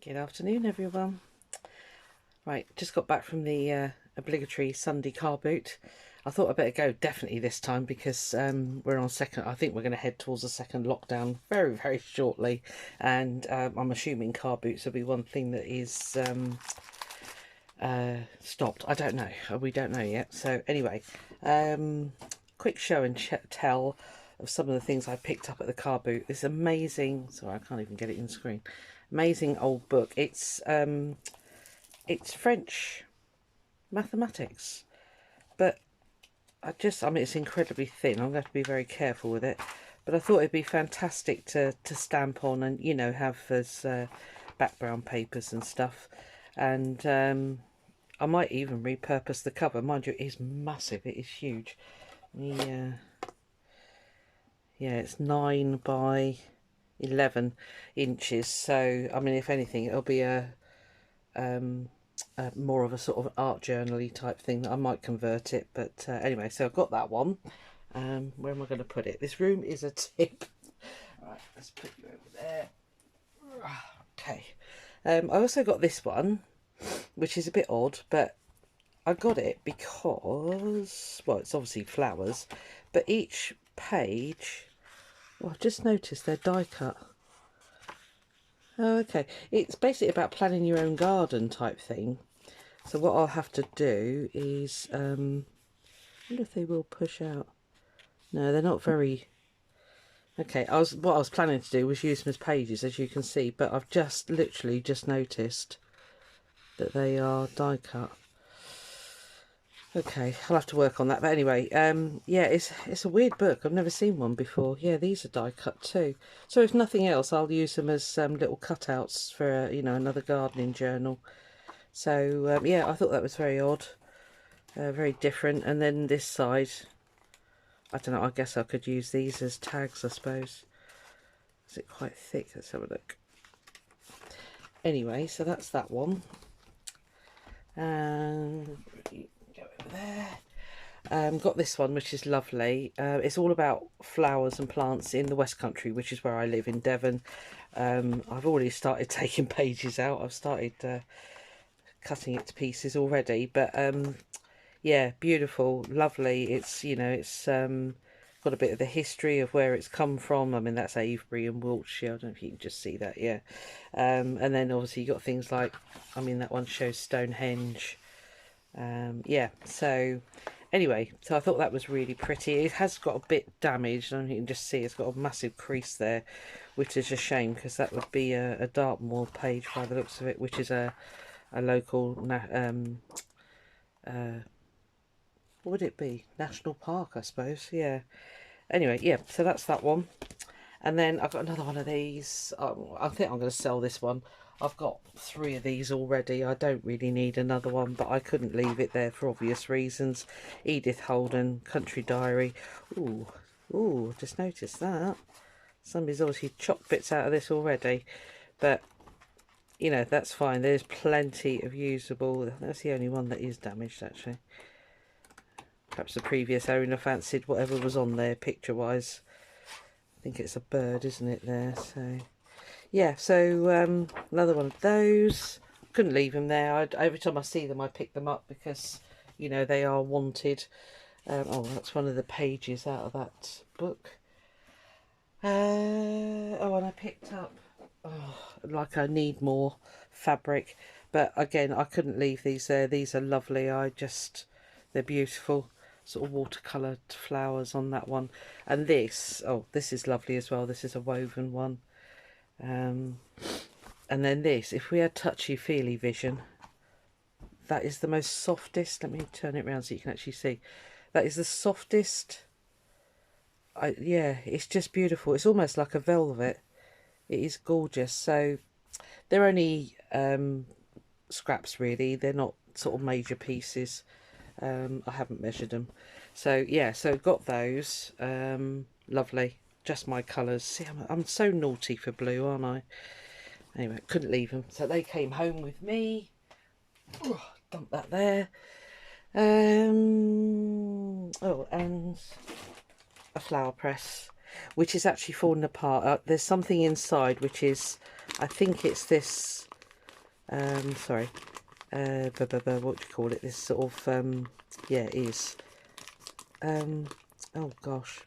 Good afternoon, everyone. Right, just got back from the obligatory Sunday car boot. I thought I'd better go definitely this time because we're on second. I think we're going to head towards a second lockdown very, very shortly, and I'm assuming car boots will be one thing that is stopped. I don't know. We don't know yet. So anyway, quick show and tell of some of the things I picked up at the car boot. This amazing. Sorry, I can't even get it in screen. Amazing old book. It's French mathematics, but I mean, it's incredibly thin. I'm going to have to be very careful with it, but I thought it'd be fantastic to stamp on and, you know, have as background papers and stuff. And I might even repurpose the cover. Mind you, it is massive. It is huge. Yeah, it's 9 by 11 inches. So, I mean, if anything, it'll be more of a sort of art journal-y type thing. I might convert it, but anyway, so I've got that one. Where am I going to put it? This room is a tip. Right, let's put you over there. Okay. I also got this one, which is a bit odd, but I got it because, well, it's obviously flowers, but each page, well, I've just noticed they're die cut. Oh, okay. It's basically about planning your own garden type thing. So what I'll have to do is, I wonder if they will push out. No, they're not very. Okay, what I was planning to do was use them as pages, as you can see, but I've just literally just noticed that they are die cut. Okay, I'll have to work on that. But anyway, yeah, it's a weird book. I've never seen one before. Yeah, these are die cut too. So if nothing else, I'll use them as little cutouts for you know, another gardening journal. So yeah, I thought that was very odd, very different. And then this side, I don't know. I guess I could use these as tags, I suppose. Is it quite thick? Let's have a look. Anyway, so that's that one. And go over there. Got this one, which is lovely. It's all about flowers and plants in the West Country, which is where I live in Devon. I've already started taking pages out. I've started cutting it to pieces already, but yeah, beautiful, lovely. It's, you know, it's got a bit of the history of where it's come from. I mean, that's Avebury and Wiltshire. I don't know if you can just see that, yeah. And then obviously you got things like, I mean, that one shows Stonehenge. Yeah, so anyway, so I thought that was really pretty. It has got a bit damaged, and you can just see it's got a massive crease there, which is a shame because that would be a Dartmoor page by the looks of it, which is a local what would it be? National park, I suppose. Yeah. Anyway, yeah, so that's that one. And then I've got another one of these. I think I'm going to sell this one. I've got 3 of these already. I don't really need another one, but I couldn't leave it there for obvious reasons. Edith Holden, Country Diary. Ooh, just noticed that. Somebody's obviously chopped bits out of this already. But, you know, that's fine. There's plenty of usable. That's the only one that is damaged, actually. Perhaps the previous owner fancied whatever was on there picture-wise. I think it's a bird, isn't it, there? So, yeah, so another one of those. Couldn't leave them there. Every time I see them, I pick them up because, you know, they are wanted. Oh, that's one of the pages out of that book. Oh, and I picked up, like I need more fabric. But again, I couldn't leave these there. These are lovely. They're beautiful. Sort of watercolour flowers on that one. And this, oh, this is lovely as well. This is a woven one. And then this, if we had touchy-feely vision, that is the most softest. Let me turn it around so you can actually see. That is the softest. Yeah, it's just beautiful. It's almost like a velvet. It is gorgeous. So they're only scraps, really. They're not sort of major pieces. I haven't measured them. So yeah, so got those. Lovely. Just my colours. See, I'm so naughty for blue, aren't I? Anyway, couldn't leave them. So they came home with me. Oh, dump that there. Oh, and a flower press, which is actually falling apart. There's something inside which is, I think it's this Sorry, what do you call it? This sort of, yeah, it is. Oh gosh,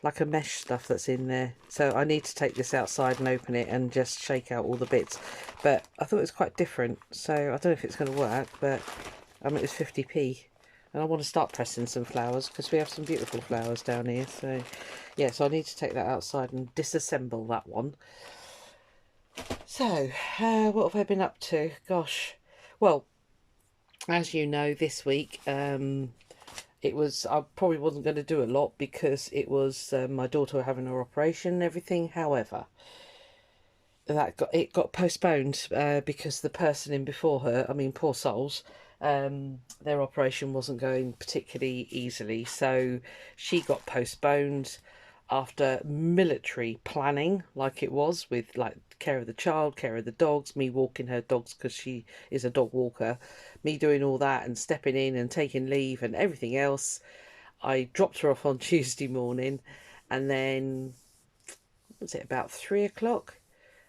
like a mesh stuff that's in there. So I need to take this outside and open it and just shake out all the bits. But I thought it was quite different, so I don't know if it's going to work, but it was 50p. And I want to start pressing some flowers because we have some beautiful flowers down here. So yeah, so I need to take that outside and disassemble that one. So what have I been up to? Gosh, well, as you know, this week it was, I probably wasn't going to do a lot because it was my daughter having her operation and everything. However, it got postponed because the person in before her, I mean, poor souls, their operation wasn't going particularly easily, so she got postponed after military planning, like it was, with like care of the child, care of the dogs, me walking her dogs because she is a dog walker, me doing all that and stepping in and taking leave and everything else. I dropped her off on Tuesday morning, and then was it about 3 o'clock?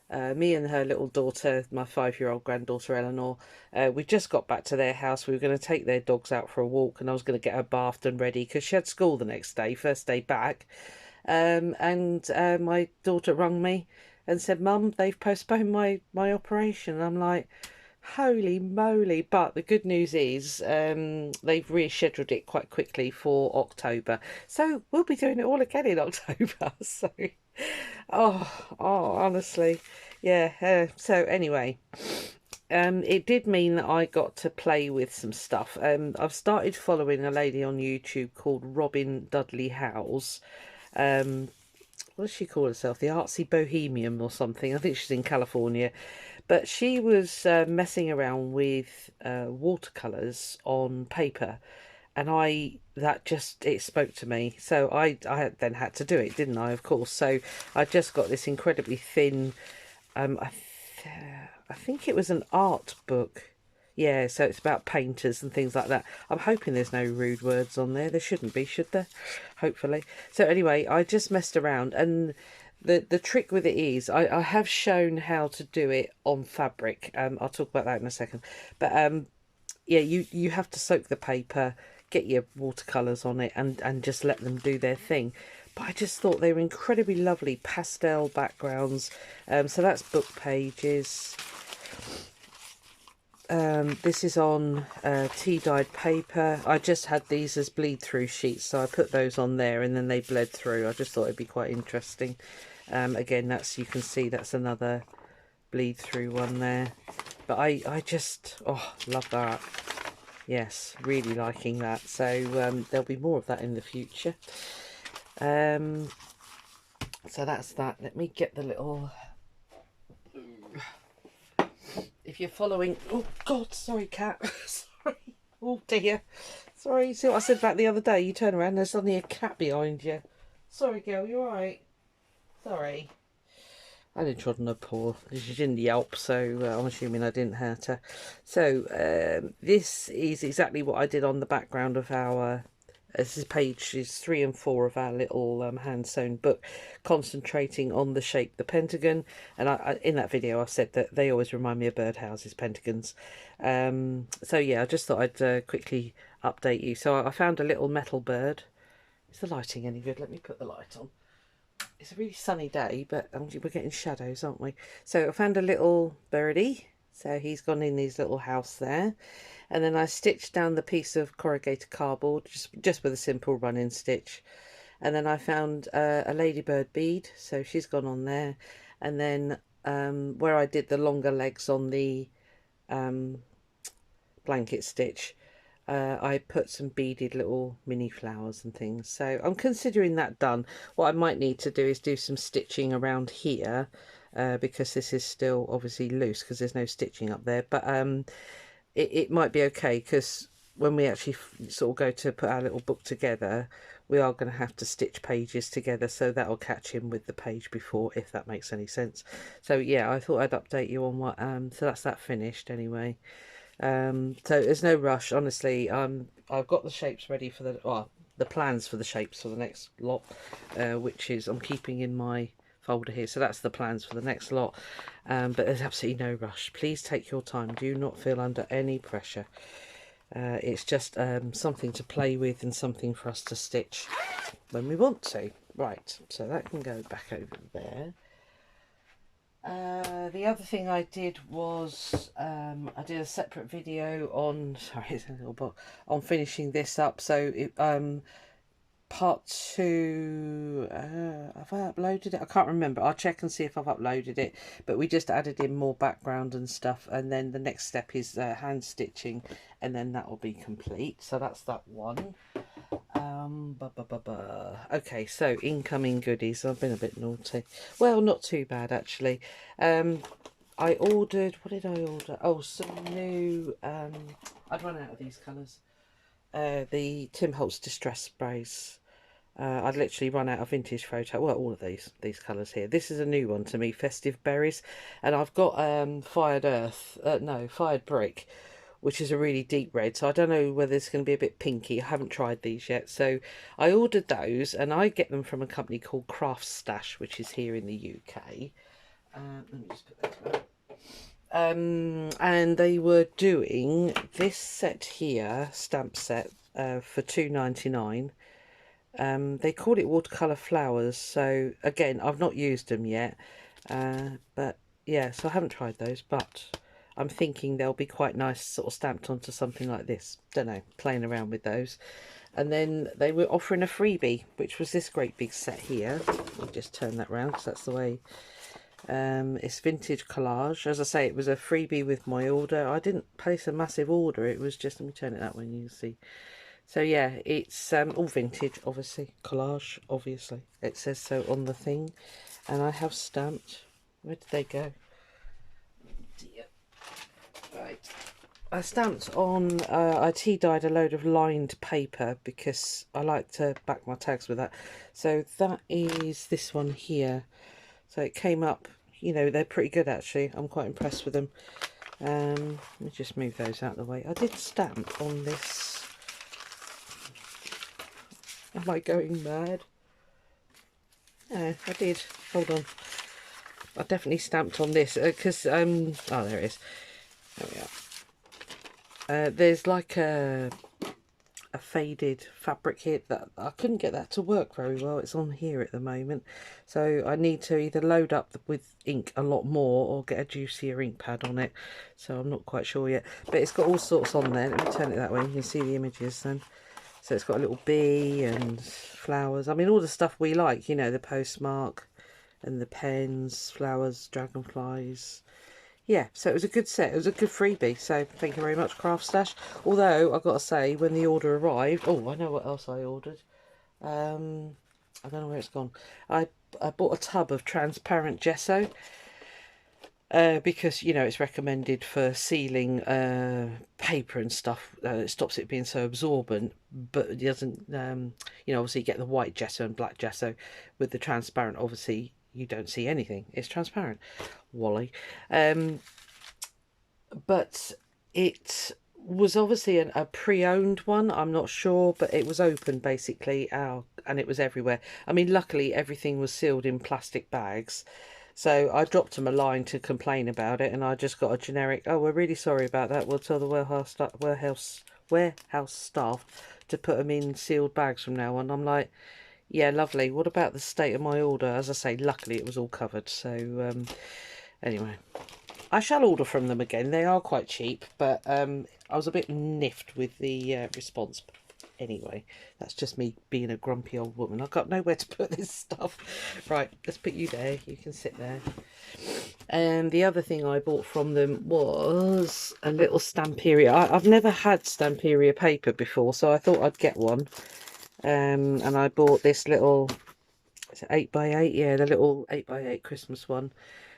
Me and her little daughter, my 5-year-old granddaughter Eleanor, we just got back to their house. We were going to take their dogs out for a walk, and I was going to get her bathed and ready because she had school the next day, first day back. My daughter rung me and said, "Mum, they've postponed my operation." And I'm like, holy moly. But the good news is they've rescheduled it quite quickly for October, so we'll be doing it all again in October. So honestly, yeah. So anyway, it did mean that I got to play with some stuff. I've started following a lady on YouTube called Robin Dudley Howes. What does she call herself? The Artsy Bohemian or something. I think she's in California. But she was messing around with watercolours on paper, and it spoke to me. So I then had to do it, didn't I? Of course. So I just got this incredibly thin. I think it was an art book. Yeah, so it's about painters and things like that. I'm hoping there's no rude words on there. There shouldn't be, should there? Hopefully. So anyway, I just messed around, and the trick with it is I have shown how to do it on fabric. I'll talk about that in a second. But yeah, you have to soak the paper, get your watercolours on it, and just let them do their thing. But I just thought they were incredibly lovely pastel backgrounds. So that's book pages. This is on tea-dyed paper. I just had these as bleed-through sheets, so I put those on there and then they bled through. I just thought it'd be quite interesting. Again, you can see that's another bleed-through one there. But I just, love that. Yes, really liking that. So there'll be more of that in the future. So that's that. Let me get the little... If you're following... Oh, God, sorry, cat. Sorry. Oh, dear. Sorry, see what I said about the other day? You turn around and there's suddenly a cat behind you. Sorry, girl, you all right? Sorry. I didn't trod on her paw. She didn't yelp, so I'm assuming I didn't hurt her. So this is exactly what I did on the background of our... This is pages 3 and 4 of our little hand-sewn book, concentrating on the shape, the pentagon. And I in that video I said that they always remind me of birdhouses, pentagons. So yeah, I just thought I'd quickly update you. So I found a little metal bird. Is the lighting any good? Let me put the light on. It's a really sunny day, but we're getting shadows, aren't we? So I found a little birdie. So he's gone in his little house there. And then I stitched down the piece of corrugated cardboard, just with a simple running stitch. And then I found a ladybird bead, so she's gone on there. And then where I did the longer legs on the blanket stitch, I put some beaded little mini flowers and things. So I'm considering that done. What I might need to do is do some stitching around here, because this is still obviously loose because there's no stitching up there. But it might be okay, because when we actually sort of go to put our little book together, we are going to have to stitch pages together, so that'll catch in with the page before, if that makes any sense. So yeah, I thought I'd update you on what so that's that finished anyway. So there's no rush, honestly. I've got the shapes ready for the plans for the shapes for the next lot, which is I'm keeping in my folder here. So that's the plans for the next lot, but there's absolutely no rush. Please take your time, do not feel under any pressure. It's just something to play with and something for us to stitch when we want to. Right, so that can go back over there. The other thing I did was I did a separate video on, sorry, it's a little bit, on finishing this up. So it, part 2, have I uploaded it? I can't remember. I'll check and see if I've uploaded it, but we just added in more background and stuff, and then the next step is hand stitching, and then that will be complete. So that's that one. Okay, so incoming goodies. I've been a bit naughty. Well, not too bad actually. I ordered, what did I order? Oh, some new, I'd run out of these colours. The Tim Holtz Distress Sprays. I'd literally run out of vintage photo. Well, all of these colours here. This is a new one to me, Festive Berries. And I've got Fired Brick, which is a really deep red. So I don't know whether it's going to be a bit pinky. I haven't tried these yet. So I ordered those, and I get them from a company called Craft Stash, which is here in the UK. Let me just put that down. And they were doing this set here, stamp set, for £2.99. They called it Watercolour Flowers. So again, I've not used them yet, but yeah, so I haven't tried those, but I'm thinking they'll be quite nice sort of stamped onto something like this. Don't know, playing around with those. And then they were offering a freebie, which was this great big set here. I'll just turn that round because that's the way. It's vintage collage. As I say, it was a freebie with my order. I didn't place a massive order. It was just, let me turn it that way and you can see. So yeah, it's all vintage, obviously. Collage, obviously. It says so on the thing. And I have stamped. Where did they go? Dear. Right. I stamped on, I tea-dyed a load of lined paper because I like to back my tags with that. So that is this one here. So it came up, you know, they're pretty good actually. I'm quite impressed with them. Let me just move those out of the way. I did stamp on this. Am I going mad? No, I did. Hold on. I definitely stamped on this because, oh, there it is. There we are. There's like a faded fabric here that I couldn't get that to work very well. It's on here at the moment, so I need to either load up with ink a lot more or get a juicier ink pad on it, so I'm not quite sure yet, but it's got all sorts on there. Let me turn it that way, you can see the images then. So it's got a little bee and flowers, I mean all the stuff we like, you know, the postmark and the pens, flowers, dragonflies. Yeah, so it was a good set. It was a good freebie. So thank you very much, Craft Stash. Although I've got to say, when the order arrived, oh, I know what else I ordered. I don't know where it's gone. I bought a tub of transparent gesso because, you know, it's recommended for sealing paper and stuff. It stops it being so absorbent, but it doesn't. You know, obviously you get the white gesso and black gesso. With the transparent, obviously you don't see anything. It's transparent. Wally. But it was obviously a pre-owned one. I'm not sure, but it was open basically, and it was everywhere. I mean, luckily everything was sealed in plastic bags. So I dropped them a line to complain about it, and I just got a generic, oh, we're really sorry about that. We'll tell the warehouse staff to put them in sealed bags from now on. I'm like, yeah, lovely. What about the state of my order? As I say, luckily it was all covered. So anyway, I shall order from them again. They are quite cheap, but I was a bit niffed with the response. Anyway, that's just me being a grumpy old woman. I've got nowhere to put this stuff. Right, let's put you there. You can sit there. And the other thing I bought from them was a little Stamperia. I've never had Stamperia paper before, so I thought I'd get one. And I bought this little, is it 8x8? Yeah, the little 8x8 Christmas one,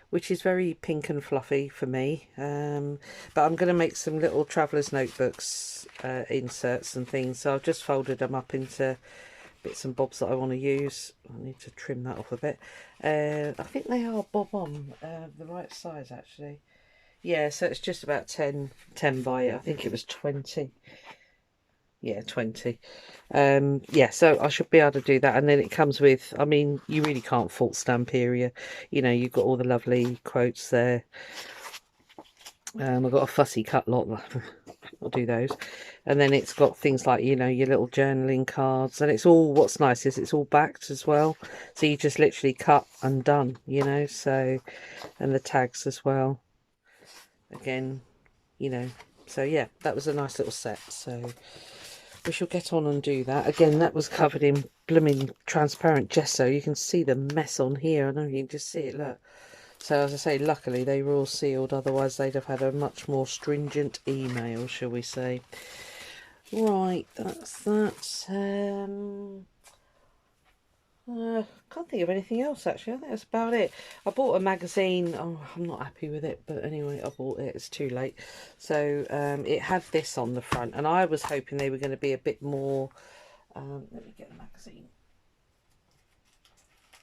which is very pink and fluffy for me. But I'm going to make some little traveller's notebooks, inserts and things. So I've just folded them up into bits and bobs that I want to use. I need to trim that off a bit. I think they are bob on, the right size actually. Yeah, so it's just about 10 by, I think it was 20. Yeah, 20. Yeah, so I should be able to do that. And then it comes with, I mean, you really can't fault Stamperia. You know, you've got all the lovely quotes there. I've got a fussy cut lot. I'll do those. And then it's got things like, you know, your little journaling cards. And it's all, what's nice is it's all backed as well. So you just literally cut and done, you know. So, and the tags as well. Again, you know. So yeah, that was a nice little set. So we shall get on and do that. Again, that was covered in blooming transparent gesso. You can see the mess on here. I don't know if you can just see it, look. So as I say, luckily they were all sealed, otherwise they'd have had a much more stringent email, shall we say. Right, that's that. Can't think of anything else actually. I think that's about it. I bought a magazine. Oh, I'm not happy with it, but anyway, I bought it. It's too late. So it had this on the front, and I was hoping they were going to be a bit more. Let me get the magazine.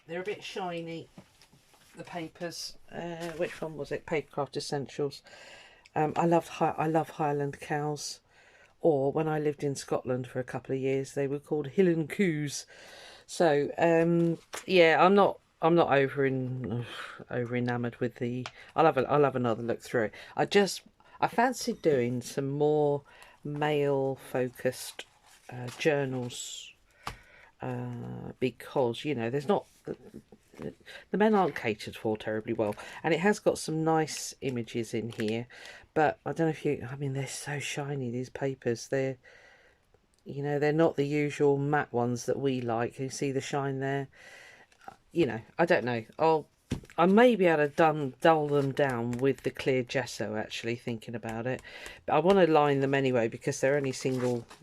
They're a bit shiny. The papers. Which one was it? Papercraft Essentials. I love Highland cows. Or when I lived in Scotland for a couple of years, they were called Highland coos. So yeah, I'm not over enamored with the. I'll have another look through it. I fancied doing some more male focused journals because, you know, there's not. The men aren't catered for terribly well, and it has got some nice images in here, but I don't know if you, I mean, they're so shiny, these papers. They're, you know, they're not the usual matte ones that we like. You see the shine there? You know, I don't know. I may be able to dull them down with the clear gesso, actually, thinking about it. But I want to line them anyway because they're only single-sided,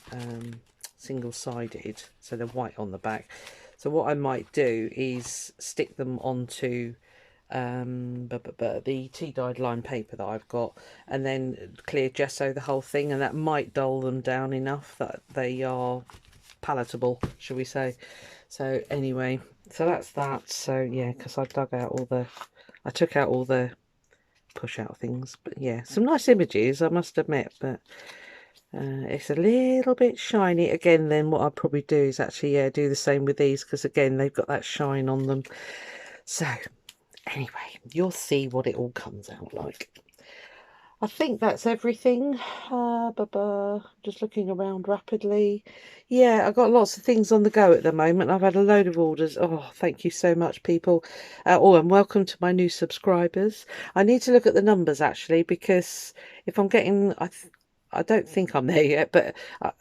so they're white on the back. So what I might do is stick them onto the tea-dyed lime paper that I've got, and then clear gesso the whole thing, and that might dull them down enough that they are palatable, shall we say. So anyway, so that's that. So yeah, because I took out all the push out things, but yeah, some nice images, I must admit, but it's a little bit shiny. Again, then what I'll probably do is actually, yeah, do the same with these, because again, they've got that shine on them. So anyway, you'll see what it all comes out like. I think that's everything. Just looking around rapidly. Yeah, I've got lots of things on the go at the moment. I've had a load of orders. Oh, thank you so much, people. Oh, and welcome to my new subscribers. I need to look at the numbers, actually, because if I'm getting... I don't think I'm there yet, but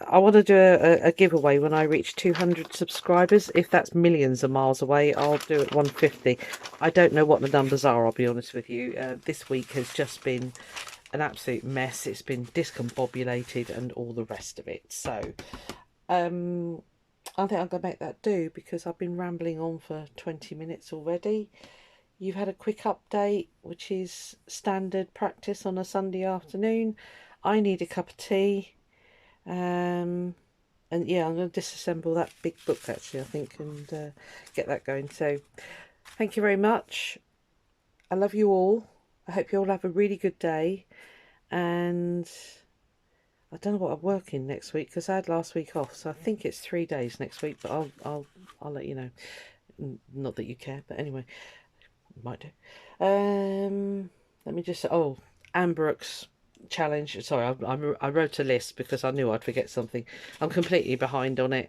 I want to do a giveaway when I reach 200 subscribers. If that's millions of miles away, I'll do it 150. I don't know what the numbers are, I'll be honest with you. This week has just been an absolute mess. It's been discombobulated and all the rest of it. So I think I'm going to make that do, because I've been rambling on for 20 minutes already. You've had a quick update, which is standard practice on a Sunday afternoon. I need a cup of tea. And yeah, I'm going to disassemble that big book, actually, I think, and get that going. So thank you very much. I love you all. I hope you all have a really good day. And I don't know what I'm working next week, because I had last week off, so I think it's 3 days next week, but I'll let you know. Not that you care, but anyway, might do. Let me just, oh, Anne Brooks challenge. Sorry, I wrote a list because I knew I'd forget something. I'm completely behind on it.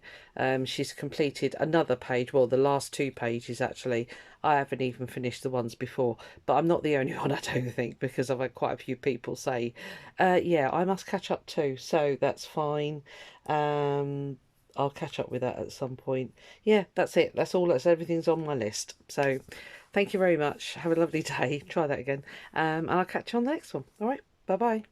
She's completed another page, well, the last 2 pages actually. I haven't even finished the ones before, but I'm not the only one, I don't think, because I've had quite a few people say, yeah, I must catch up too, so that's fine. I'll catch up with that at some point. Yeah, that's it. That's all. That's everything's on my list. So thank you very much. Have a lovely day. Try that again. And I'll catch you on the next one. All right. Bye-bye.